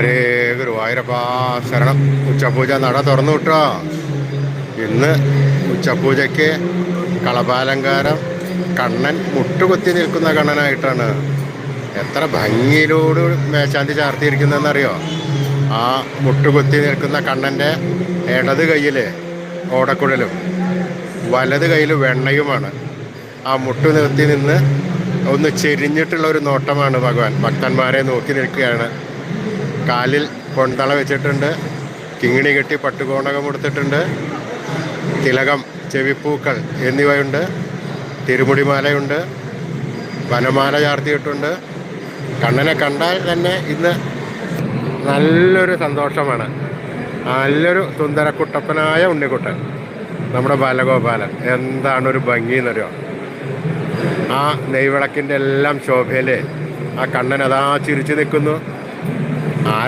ഹരേ ഗുരുവായൂരപ്പ ശരണം. ഉച്ചപൂജ നട തുറന്നു വിട്ടോ. ഇന്ന് ഉച്ചപൂജയ്ക്ക് കളഭാലങ്കാരം കണ്ണൻ മുട്ടുകുത്തി നിൽക്കുന്ന കണ്ണനായിട്ടാണ്. എത്ര ഭംഗിയിലൂടെ മേശാന്തി ചാർത്തിയിരിക്കുന്നതെന്നറിയോ? ആ മുട്ടുകുത്തി നിൽക്കുന്ന കണ്ണൻ്റെ ഇടത് കയ്യിൽ ഓടക്കുഴലും വലത് കയ്യിൽ വെണ്ണയുമാണ്. ആ മുട്ടു നിർത്തി നിന്ന് ഒന്ന് ചെരിഞ്ഞിട്ടുള്ള ഒരു നോട്ടമാണ് ഭഗവാൻ. ഭക്തന്മാരെ നോക്കി നിൽക്കുകയാണ്. കാലിൽ പൊന്തള വെച്ചിട്ടുണ്ട്, കിങ്ങിണി കെട്ടി പട്ടുകോണകം കൊടുത്തിട്ടുണ്ട്, തിലകം, ചെവിപ്പൂക്കൾ എന്നിവയുണ്ട്, തിരുമുടിമാലയുണ്ട്, വനമാല ചാർത്തിയിട്ടുണ്ട്. കണ്ണനെ കണ്ടാൽ തന്നെ ഇന്ന് നല്ലൊരു സന്തോഷമാണ്. നല്ലൊരു സുന്ദരക്കുട്ടപ്പനായ ഉണ്ണിക്കുട്ടൻ, നമ്മുടെ ബാലഗോപാലൻ. എന്താണൊരു ഭംഗി എന്നറിയോ? ആ നെയ്വിളക്കിൻ്റെ എല്ലാം ശോഭയിലെ ആ കണ്ണൻ അതാ ചിരിച്ചു നിൽക്കുന്നു. ആരാ